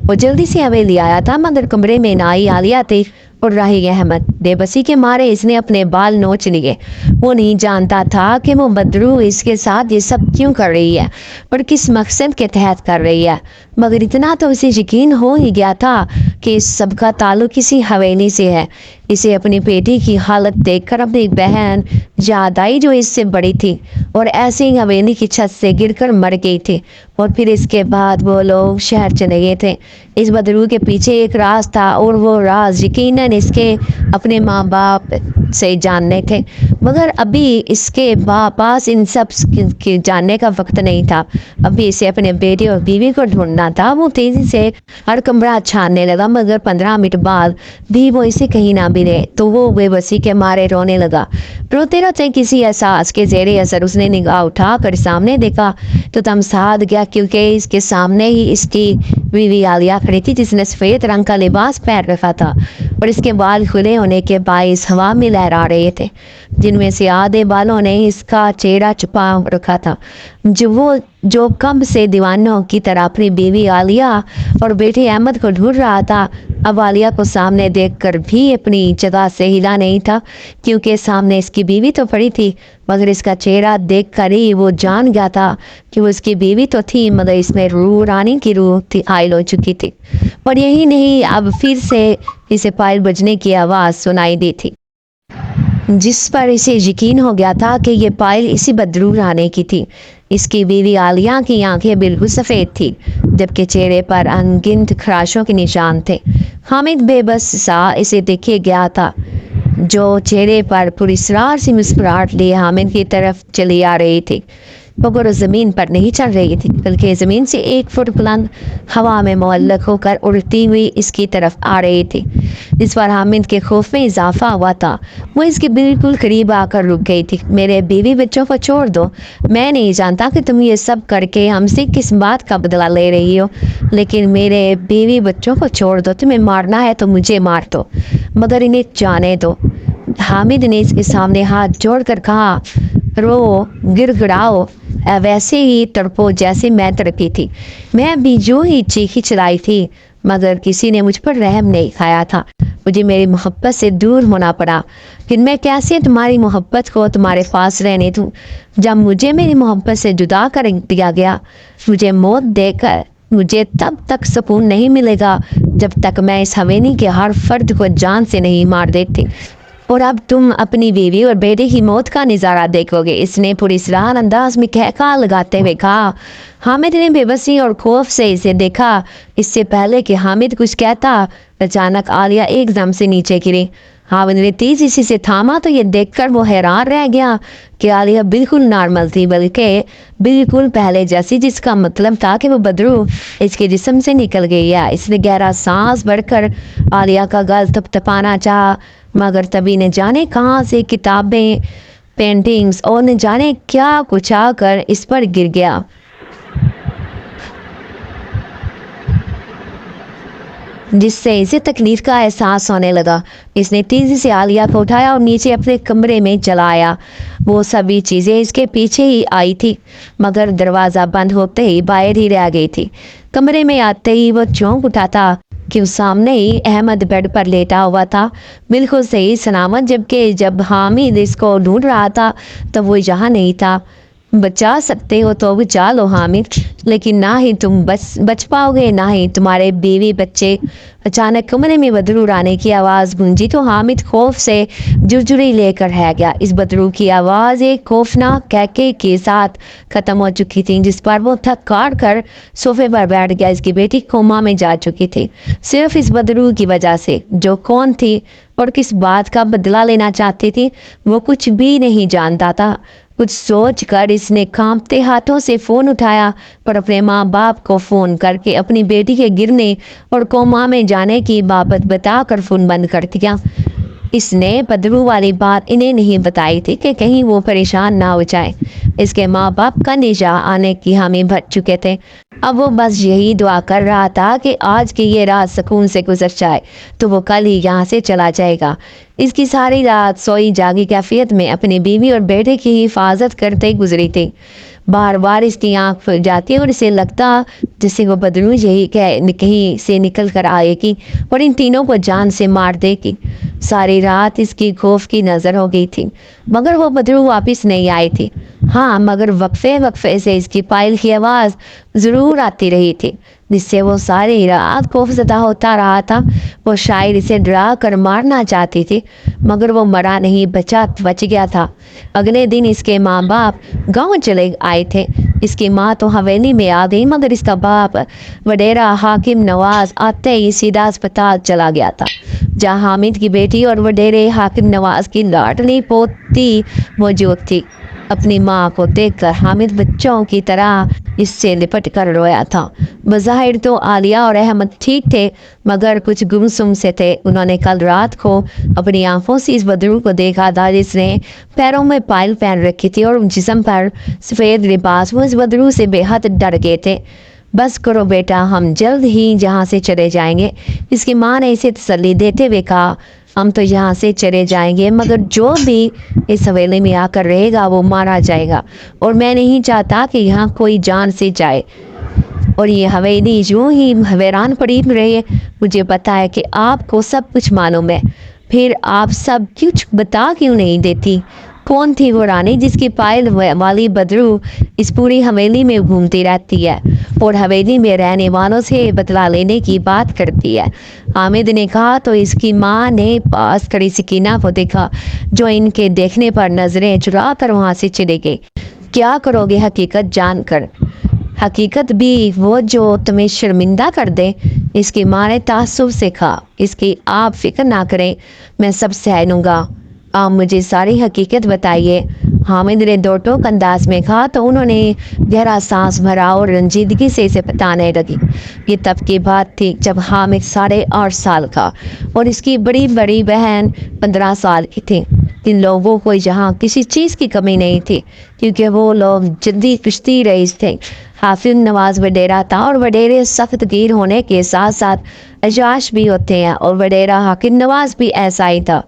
वो जल्दी से हवेली आया था मगर कमरे में नाई आलिया थी और राही अहमद। बेबसी के मारे इसने अपने बाल नोच लिए। वो नहीं जानता था कि वो बदरू इसके साथ ये सब क्यों कर रही है और किस मकसद के तहत कर रही है, मगर इतना तो उसे यकीन हो ही गया था कि इस सब का ताल्लुक किसी हवेली से है। इसे अपनी बेटी की हालत देखकर अपनी बहन याद आई जो इससे बड़ी थी और ऐसे ही हवेली की छत से गिरकर मर गई थी। और फिर इसके बाद वो लोग शहर चले गए थे। इस बदरू के पीछे एक राज था और वो राज यकीनन इसके अपने माँ बाप से जानने थे, मगर अभी इसके पास इन सब के जानने का वक्त नहीं था। अभी इसे अपने बेटे और बीवी को ढूंढना था। वो तेजी से हर कमरा छानने लगा मगर 15 मिनट बाद भी वो इसे कहीं ना मिले तो वो बेबसी के मारे रोने लगा। रोते रोते किसी एहसास के जेरे असर उसने निगाह उठा कर सामने देखा तो तमसाद गया, क्योंकि इसके सामने ही इसकी बीवी आलिया खड़ी थी जिसने सफ़ेद रंग का लिबास पहन रखा था और इसके बाल खुले होने के बायस हवा में लहरा रहे थे, जिनमें से आधे बालों ने इसका चेहरा छुपा रखा था। जो कब से दीवानों की तरह अपनी बीवी आलिया और बेटे अहमद को ढूंढ रहा था, अब आलिया को सामने देखकर भी अपनी जगह से हिला नहीं था, क्योंकि सामने इसकी बीवी तो पड़ी थी मगर इसका चेहरा देखकर ही वो जान गया था कि वो उसकी बीवी तो थी मगर इसमें रूह रानी की रूह थी आयल हो चुकी थी। और यही नहीं, अब फिर से इसे पायल बजने की आवाज़ सुनाई दी थी, जिस पर इसे यकीन हो गया था कि ये पायल इसी बदरू रानी की थी। इसकी बीवी आलिया की आंखें बिल्कुल सफ़ेद थी जबकि चेहरे पर अनगिनत खराशों के निशान थे। हामिद बेबस सा इसे देखे गया था, जो चेहरे पर पुरस्कार सी मुस्कुराहट लिए हामिद की तरफ चली आ रही थी, मगर ज़मीन पर नहीं चल रही थी बल्कि ज़मीन से 1 फुट बुलंद हवा में मुअल्लक होकर उड़ती हुई इसकी तरफ आ रही थी। इस पर हामिद के खौफ में इजाफा हुआ था। वो इसके बिल्कुल करीब आकर रुक गई थी। मेरे बीवी बच्चों को छोड़ दो, मैं नहीं जानता कि तुम ये सब करके हमसे किस बात का बदला ले रही हो, लेकिन मेरे बीवी बच्चों को छोड़ दो। तुम्हें मारना है तो मुझे मार दो मगर इन्हें जाने दो। हामिद ने इसके सामने हाथ जोड़कर कहा, रो गिड़गिड़ाओ, वैसे ही तड़पो जैसे मैं तड़पी थी। मैं भी जो ही चीखी चलाई थी मगर किसी ने मुझ पर रहम नहीं खाया था। मुझे मेरी मोहब्बत से दूर होना पड़ा। फिर मैं कैसे तुम्हारी मोहब्बत को तुम्हारे पास रहने दूँ जब मुझे मेरी मोहब्बत से जुदा कर दिया गया। मुझे मौत देकर मुझे तब तक सुकून नहीं मिलेगा जब तक मैं इस हवेली के हर फर्द को जान से नहीं मार देती। और अब तुम अपनी बीवी और बेटे की मौत का नज़ारा देखोगे, इसने पुरस्कार अंदाज में कहका लगाते हुए कहा। हामिद ने बेबसी और खौफ से इसे देखा। इससे पहले कि हामिद कुछ कहता, अचानक आलिया एकदम से नीचे गिरी। हामिद ने तेजी से थामा तो ये देखकर वो हैरान रह गया कि आलिया बिल्कुल नॉर्मल थी, बल्कि बिल्कुल पहले जैसी, जिसका मतलब था कि वो बदरू इसके जिस्म से निकल गई है। इसने गहरा सांस भरकर आलिया का गल थपथपाना चाहा, मगर तभी न जाने कहाँ से किताबें, पेंटिंग्स और न जाने क्या कुछ आकर इस पर गिर गया। जिससे इसे तकलीफ का एहसास होने लगा। इसने तेजी से आलिया को उठाया और नीचे अपने कमरे में चलाया। वो सभी चीज़ें इसके पीछे ही आई थी, मगर दरवाज़ा बंद होते ही बाहर ही रह गई थी। कमरे में आते ही वो चौंक उठा था कि उस सामने ही अहमद बेड पर लेटा हुआ था, बिल्कुल सही सलामत, जबकि जब हामिद इसको ढूंढ रहा था तब वो यहाँ नहीं था। बचा सकते हो तो बचा लो हामिद, लेकिन ना ही तुम बच पाओगे, ना ही तुम्हारे बीवी बच्चे। अचानक कमरे में बदरू आने की आवाज़ गूंजी तो हामिद खौफ से जुरजुरी लेकर रह गया। इस बदरू की आवाज़ एक खौफनाक कहके के साथ ख़त्म हो चुकी थी, जिस पर वो थक काट कर सोफे पर बैठ गया। इसकी बेटी कोमा में जा चुकी थी, सिर्फ इस बदरू की वजह से। जो कौन थी और किस बात का बदला लेना चाहती थी वो कुछ भी नहीं जानता था। कुछ सोचकर इसने कांपते हाथों से फ़ोन उठाया, पर अपने माँ बाप को फ़ोन करके अपनी बेटी के गिरने और कोमा में जाने की बाबत बताकर फ़ोन बंद कर दिया। इसने बदरू वाली बात इन्हें नहीं बताई थी कि कहीं वो परेशान ना हो जाए। इसके माँ बाप का निजा आने की हामी भर चुके थे। अब वो बस यही दुआ कर रहा था कि आज की ये रात सुकून से गुजर जाए तो वो कल ही यहाँ से चला जाएगा। इसकी सारी रात सोई जागी कैफियत में अपनी बीवी और बेटे की हिफाजत करते गुजरी थी। बार बार इसकी आंख खुल जाती और इसे लगता जैसे वो बदरू यही कहीं से निकल कर आएगी और इन तीनों को जान से मार देगी। सारी रात इसकी खौफ की नज़र हो गई थी, मगर वो बदरू वापस नहीं आई थी। हाँ, मगर वक्फे वक्फे से इसकी पायल की आवाज़ ज़रूर आती रही थी, जिससे वो सारी रात खौफज़दा होता रहा था। वो शायद इसे डरा कर मारना चाहती थी, मगर वो मरा नहीं, बच गया था। अगले दिन इसके माँ बाप गांव चले आए थे। इसकी माँ तो हवेली में आ गई, मगर इसका बाप वडेरा हाकिम नवाज आते ही सीधा अस्पताल चला गया था, जहाँ हामिद की बेटी और वडेरे हाकिम नवाज की लाडली पोती मौजूद थी। अपनी माँ को देखकर हामिद बच्चों की तरह इससे लिपट कर रोया था। बज़ाहिर तो आलिया और अहमद ठीक थे, मगर कुछ गुमसुम से थे। उन्होंने कल रात को अपनी आंखों से इस बदरू को देखा था, जिसने पैरों में पायल पहन रखी थी और जिस्म पर सफ़ेद लिबास। वो इस बदरू से बेहद डर गए थे। बस करो बेटा, हम जल्द ही यहाँ से चले जाएंगे, इसकी माँ ने इसे तसल्ली देते हुए कहा। हम तो यहाँ से चले जाएंगे, मगर जो भी इस हवेली में आकर रहेगा वो मारा जाएगा, और मैं नहीं चाहता कि यहाँ कोई जान से जाए और ये हवेली यूँ ही वीरान पड़ी रहे। मुझे पता है कि आपको सब कुछ मालूम है, फिर आप सब कुछ बता क्यों नहीं देती? कौन थी वो रानी जिसकी पायल वाली बदरू इस पूरी हवेली में घूमती रहती है और हवेली में रहने वालों से बदला लेने की बात करती है? हामिद ने कहा तो इसकी माँ ने पास खड़ी सकीना को देखा, जो इनके देखने पर नजरें चुरा कर वहाँ से चली गई। क्या करोगे हकीकत जानकर? हकीकत भी वो जो तुम्हें शर्मिंदा कर दे, इसकी माँ ने तासुब से कहा। इसकी आप फिक्र ना करें, मैं सब सह लूँगा, आप मुझे सारी हकीकत बताइए। हामिद ने दो टोक अंदाज में कहा तो उन्होंने गहरा सांस भरा और रंजीदगी से इसे बताने लगी। ये तब की बात थी जब हामिद 8.5 साल का और इसकी बड़ी बड़ी बहन 15 साल की थी। इन लोगों को यहाँ किसी चीज़ की कमी नहीं थी, क्योंकि वो लोग जल्दी कुश्ती रईस थे। हाफिज नवाज वडेरा था और वडेरे सख्त गिर होने के साथ साथ अजाश भी होते हैं, और वडेरा हाकिम नवाज भी ऐसा ही था,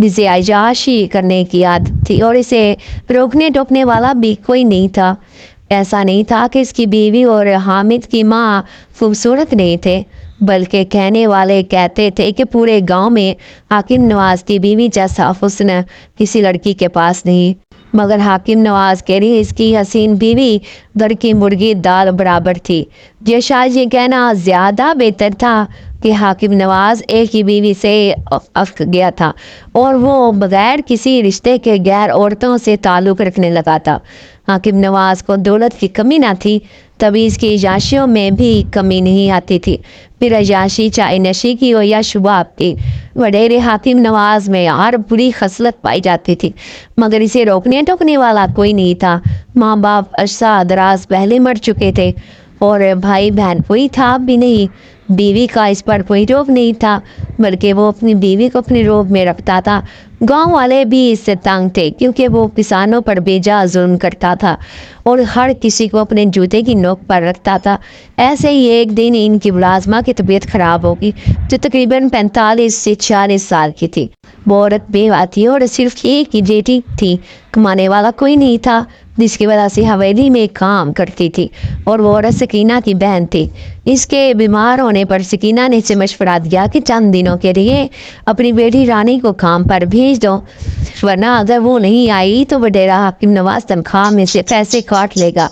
जिसे अजाशी करने की आदत थी और इसे रोकने टोकने वाला भी कोई नहीं था। ऐसा नहीं था कि इसकी बीवी और हामिद की माँ खूबसूरत नहीं थे, बल्कि कहने वाले कहते थे कि पूरे गांव में हाकिम नवाज की बीवी जैसा हुस्न किसी लड़की के पास नहीं। मगर हाकिम नवाज के लिए इसकी हसीन बीवी घर की मुर्गी दाल बराबर थी। ये शायद ये कहना ज़्यादा बेहतर था कि हाकिम नवाज एक ही बीवी से अक गया था और वो बगैर किसी रिश्ते के गैर औरतों से ताल्लुक़ रखने लगा था। हाकिम नवाज को दौलत की कमी ना थी, तभी इसकी अय्याशियों में भी कमी नहीं आती थी। फिर अय्याशी चाहे नशे की हो या शुबाब की, वडेरे हाकिम नवाज में हर बुरी खसलत पाई जाती थी, मगर इसे रोकने टोकने वाला कोई नहीं था। माँ बाप अरसा दराज पहले मर चुके थे और भाई बहन कोई था भी नहीं। बीवी का इस पर कोई रोब नहीं था, बल्कि वो अपनी बीवी को अपने रोब में रखता था। गांव वाले भी इससे तंग थे, क्योंकि वो किसानों पर बेजा जुल्म करता था और हर किसी को अपने जूते की नोक पर रखता था। ऐसे ही एक दिन इनकी मुलाजमा की तबीयत खराब होगी, जो तकरीबन 45 से 40 साल की थी। वो औरत बेवा थी और सिर्फ एक ही बेटी थी। कमाने वाला कोई नहीं था, जिसकी वजह से हवेली में काम करती थी, और वो औरत सकीना की बहन थी। इसके बीमार होने पर सकीना ने इसे मशवरा दिया कि चंद दिनों के लिए अपनी बेटी रानी को काम पर भेज दो, वरना अगर वो नहीं आई तो वडेरा हाकिम नवाज तनख्वाह में से पैसे काट लेगा।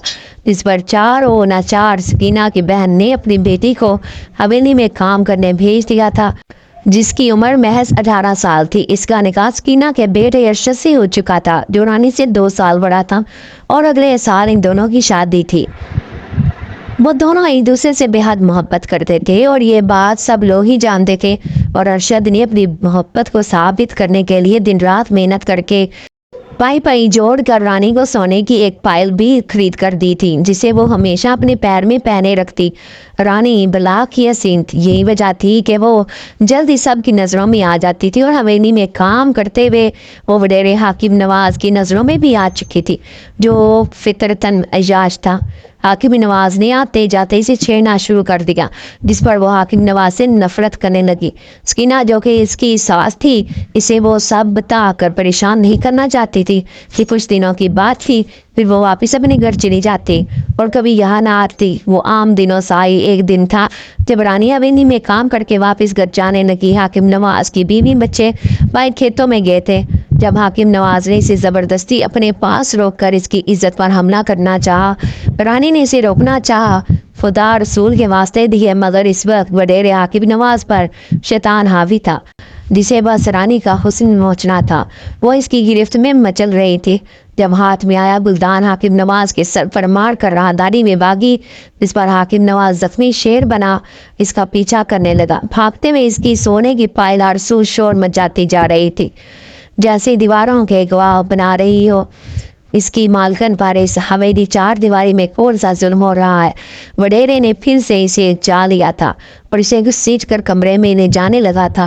इस पर चारों नाचार सकीना की बहन ने अपनी बेटी को हवेली में काम करने भेज दिया था, जिसकी उम्र महज 18 साल थी। इसका निकाह सकीना के बेटे अरशद से हो चुका था, जो रानी से 2 साल बड़ा था, और अगले साल इन दोनों की शादी थी। वो दोनों एक दूसरे से बेहद मोहब्बत करते थे और ये बात सब लोग ही जानते थे, और अरशद ने अपनी मोहब्बत को साबित करने के लिए दिन रात मेहनत करके पाई पाई जोड़ कर रानी को सोने की एक पायल भी खरीद कर दी थी, जिसे वो हमेशा अपने पैर में पहने रखती। रानी बला की हसीन थी, यही वजह थी कि वो जल्दी सबकी नज़रों में आ जाती थी, और हवेली में काम करते हुए वो वडेरे हाकिम नवाज की नज़रों में भी आ चुकी थी, जो फितरतन अय्याश था। हाकिम नवाज ने आते जाते इसे छेड़ना शुरू कर दिया, जिस पर वो हाकिम नवाज से नफरत करने लगी। सकीना, जो कि इसकी सास थी, इसे वो सब बता कर परेशान नहीं करना चाहती थी कि कुछ दिनों की बात थी, फिर वो वापस अपने घर चली जाती और कभी यहाँ ना आती। वो आम दिनों से आई एक दिन था जब रानी हवेली में काम करके वापस घर जाने लगी। हाकिम नवाज की बीवी बच्चे भाई खेतों में गए थे। जब हाकिम नवाज ने इसे ज़बरदस्ती अपने पास रोककर इसकी इज्जत पर हमला करना चाहा, रानी ने इसे रोकना चाहा, खुदा रसूल के वास्ते दिए, मगर इस वक्त वडेरे हाकिम नवाज पर शैतान हावी था, जिसे बस रानी का हुस्न मोचना था। वो इसकी गिरफ्त में मचल रही थी। जब हाथ में आया, गुलदान हाकिम नवाज के सर पर मार कर राहदारी में भागी, जिस पर हाकिम नवाज जख्मी शेर बना इसका पीछा करने लगा। भागते हुए इसकी सोने की पायल आरसू शोर मचाती जा रही थी, जैसे दीवारों के गवाह बना रही हो। इसकी मालकन पर इस हवेली 4 दीवारी में कौन सा जुल्म हो रहा है। वडेरे ने फिर से इसे जा लिया था और इसे घसीट कर कमरे में ले जाने लगा था।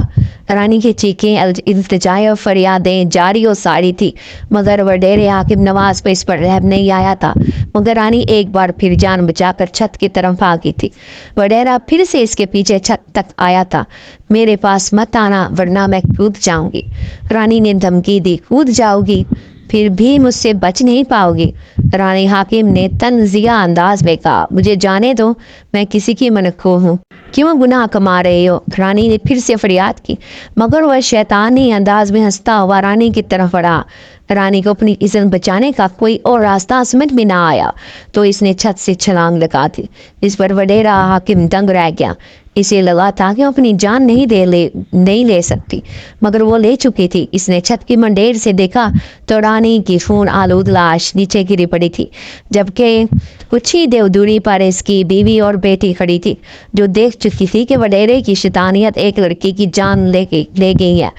रानी की चीखें, इल्तिजाएं और फरियादें जारी और सारी थी, मगर वडेरे हाकिम नवाज पर इस पर रहम नहीं आया था। मगर रानी एक बार फिर जान बचाकर छत की तरफ भागी थी। वडेरा फिर से इसके पीछे छत तक आया था। मेरे पास मत आना, वरना मैं कूद जाऊंगी। रानी ने धमकी दी, कूद जाओगी फिर भी मुझसे बच नहीं पाओगी। रानी हाकिम ने तंजिया अंदाज में कहा, मुझे जाने दो, मैं किसी की मनखो हूँ, क्यों गुनाह कमा रहे हो। रानी ने फिर से फरियाद की, मगर वह शैतानी अंदाज में हंसता हुआ रानी की तरफ बढ़ा। रानी को अपनी इज्जत बचाने का कोई और रास्ता समझ में ना आया, तो इसने छत से छलांग लगा दी। इस पर वडेरा हाकिम दंग रह गया। इसे लगा था कि अपनी जान नहीं ले सकती, मगर वो ले चुकी थी। इसने छत की मंडेर से देखा तो रानी की खून आलूद लाश नीचे गिरी पड़ी थी, जबकि कुछ ही देर दूरी पर इसकी बीवी और बेटी खड़ी थी, जो देख चुकी थी कि वडेरे की शैतानियत एक लड़की की जान ले गई है।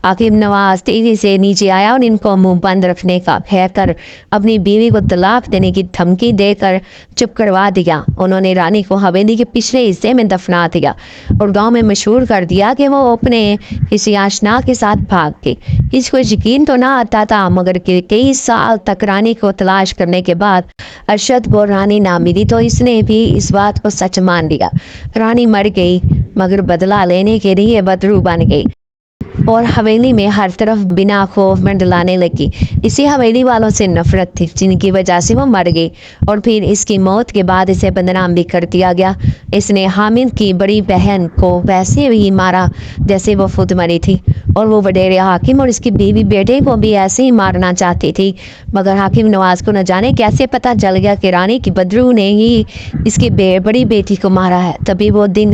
हाकिम नवाज तेजी से नीचे आया और इनको मुंह बंद रखने का कहकर अपनी बीवी को तलाक देने की धमकी देकर चुप करवा दिया। उन्होंने रानी को हवेली के पिछले हिस्से में दफना दिया और गांव में मशहूर कर दिया कि वो अपने किसी आशना के साथ भाग गई। इसको यकीन तो ना आता था, मगर कई साल तक रानी को तलाश करने के बाद अरशद को रानी ना मिली, तो इसने भी इस बात को सच मान लिया। रानी मर गई, मगर बदला लेने के लिए बदरू बन गई। اور حویلی میں ہر طرف بنا خوف منڈلانے لگی۔ اسی حویلی والوں سے نفرت تھی جن کی وجہ سے وہ مر گئی، اور پھر اس کی موت کے بعد اسے بدنام بھی کر دیا گیا۔ اس نے حامد کی بڑی بہن کو ویسے ہی مارا جیسے وہ خود مری تھی، اور وہ وڈیرے حاکم اور اس کی بیوی بیٹے کو بھی ایسے ہی مارنا چاہتی تھی، مگر حاکم نواز کو نہ جانے کیسے پتہ چل گیا کہ رانی کی بدرو نے ہی اس کی بڑی بیٹی کو مارا ہے۔ تبھی وہ دن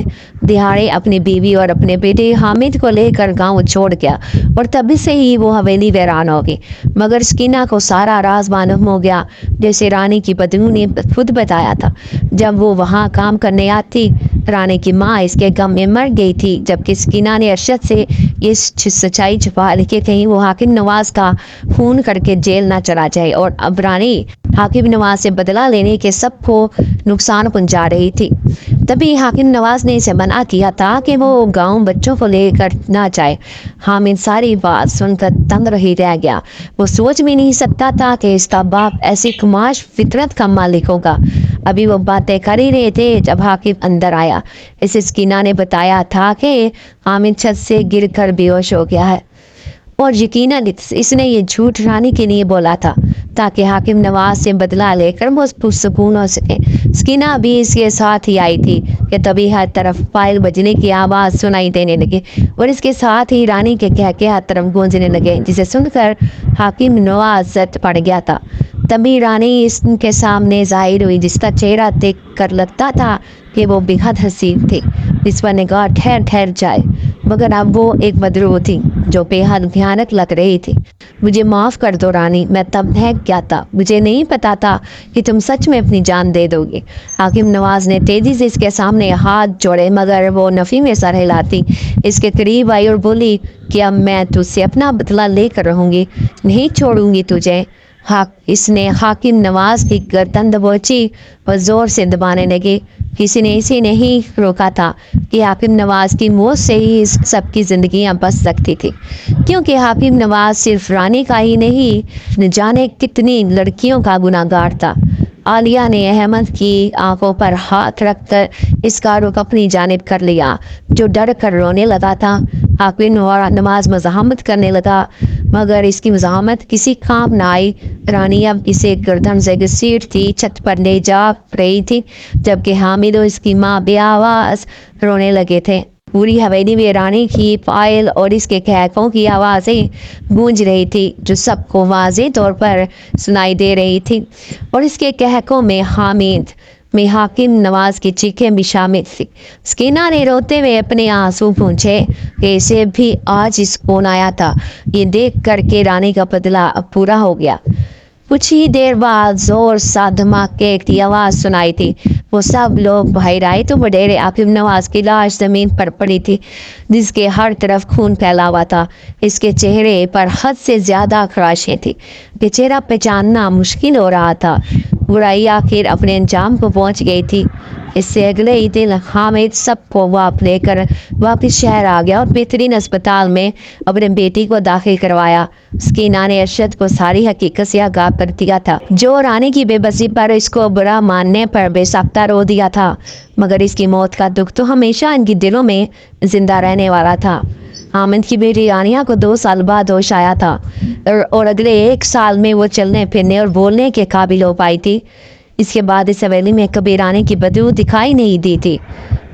دہاڑے اپنی بیوی اور اپنے بیٹے حامد کو لے کر گاؤں چھوڑ گیا، اور تبھی سے ہی وہ حویلی ویران ہو گئی۔ مگر سکینہ کو سارا راز معلوم ہو گیا، جیسے رانی کی بدرو نے خود بتایا تھا۔ جب وہ وہاں کام کرنے آتی، رانی کی ماں اس کے غم میں مر گئی تھی، جبکہ سکینہ نے ارشد سے یہ سچائی چھپا لی کہ کہیں وہ حاکم نواز کا خون کر کے جیل نہ چلا جائے، اور اب رانی حاکم نواز سے بدلہ لینے کے سب کو نقصان پہنچا رہی تھی۔ تبھی حاکم نواز نے اسے منع کیا تھا کہ وہ گاؤں بچوں کو لے کر نہ جائے۔ حامد ساری بات سن کر تنگ رہ گیا۔ وہ سوچ بھی نہیں سکتا تھا کہ اس کا باپ ایسی کماش فطرت کا مالک ہوگا۔ ابھی وہ باتیں کر ہی رہے تھے جب حاکم اندر آیا۔ اسے سکینہ نے بتایا تھا کہ حامد چھت سے گر کر بے ہوش ہو گیا ہے، اور یقیناً اس نے یہ جھوٹ رانی کے لیے بولا تھا تاکہ حاکم نواز سے بدلہ لے کر وہ پرسکون ہو سکے۔ سکینہ بھی اس کے ساتھ ہی آئی تھی کہ تبھی ہر طرف پائل بجنے کی آواز سنائی دینے لگی، اور اس کے ساتھ ہی رانی کے کہکے ہر طرف گونجنے لگے، جسے سن کر حاکم نواز زد پڑ گیا تھا۔ تبھی رانی اس کے سامنے ظاہر ہوئی، جس کا چہرہ دیکھ کر لگتا تھا کہ وہ بے حد حسین تھی، جس پر نگاہ ٹھہر ٹھہر جائے، مگر اب وہ ایک بدرو تھی جو بے حد بھیانک لگ رہی تھی۔ مجھے معاف کر دو رانی، میں تب بہک گیا تھا، مجھے نہیں پتا تھا کہ تم سچ میں اپنی جان دے دو گی۔ حاکم نواز نے تیزی سے اس کے سامنے ہاتھ جوڑے، مگر وہ نفی میں سر ہلاتی اس کے قریب آئی اور بولی کہ اب میں تجھ سے اپنا بدلہ لے کر رہوں گی، نہیں چھوڑوں گی تجھے۔ اس نے حاکم نواز کی گردن دبوچی اور زور سے دبانے لگی۔ کسی نے اسے نہیں روکا تھا کہ حاکم نواز کی موت سے ہی سب کی زندگیاں بچ سکتی تھی، کیونکہ حاکم نواز صرف رانی کا ہی نہیں، نہ جانے کتنی لڑکیوں کا گناہ گار تھا۔ عالیہ نے احمد کی آنکھوں پر ہاتھ رکھ کر اس کا رخ اپنی جانب کر لیا، جو ڈر کر رونے لگا تھا۔ حاکم نواز مزاحمت کرنے لگا، مگر اس کی مزاحمت کسی کام نہ آئی۔ رانی اب اسے گردن سے گھسیٹتی چھت پر لے جا رہی تھی، جبکہ حامد اور اس کی ماں بے آواز رونے لگے تھے۔ پوری حویلی میں رانی کی پائل اور اس کے کہکوں کی آوازیں گونج رہی تھی، جو سب کو واضح طور پر سنائی دے رہی تھی، اور اس کے کہکوں میں حامد میں حاکم نواز کی چیخیں بھی شامل تھی۔ سکینہ نے روتے ہوئے اپنے آنسو پونچھے کہ اسے بھی آج اس کون آیا تھا، یہ دیکھ کر کے رانی کا بدلہ اب پورا ہو گیا۔ کچھ ہی دیر بعد زور سا دھماکے کی آواز سنائی تھی۔ وہ سب لوگ باہر آئے تو وڈیرے حاکم نواز کی لاش زمین پر پڑی تھی، جس کے ہر طرف خون پھیلا ہوا تھا۔ اس کے چہرے پر حد سے زیادہ خراشیں تھیں کہ چہرہ پہچاننا مشکل ہو رہا تھا۔ برائی آخر اپنے انجام کو پہنچ گئی تھی۔ اس سے اگلے ہی دن حامد سب کو لے کر واپس شہر آ گیا اور بہترین اسپتال میں اپنے بیٹی کو داخل کروایا۔ سکینہ نے ارشد کو ساری حقیقت سے آگاہ کر دیا تھا، جو رانی کی بے بسی پر اس کو برا ماننے پر بے ساختہ رو دیا تھا، مگر اس کی موت کا دکھ تو ہمیشہ ان کی دلوں میں زندہ رہنے والا تھا۔ حامد کی بیٹی عالیہ کو 2 سال بعد ہوش آیا تھا، اور اگلے 1 سال میں وہ چلنے پھرنے اور بولنے کے قابل ہو پائی تھی۔ اس کے بعد اس حویلی میں کبھی رانی کی بدبو دکھائی نہیں دی تھی،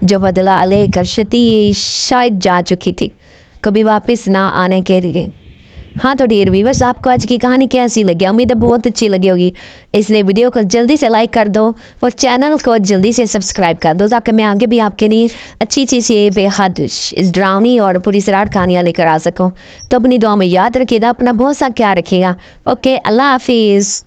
جو بدلہ لے کر شاید جا چکی تھی، کبھی واپس نہ آنے کے لیے۔ ہاں تو ڈیئر ویورز، آپ کو آج کی کہانی کیسی لگی؟ امید ہے بہت اچھی لگی ہوگی۔ اس لیے ویڈیو کو جلدی سے لائک کر دو اور چینل کو جلدی سے سبسکرائب کر دو، تاکہ میں آگے بھی آپ کے لیے اچھی سی بے حد ڈراؤنی اور پوری سراٹ کہانیاں لے کر آ سکوں۔ تو اپنی دعا میں یاد رکھیے گا، اپنا بہت سا خیال رکھیے گا۔ اوکے، اللہ حافظ۔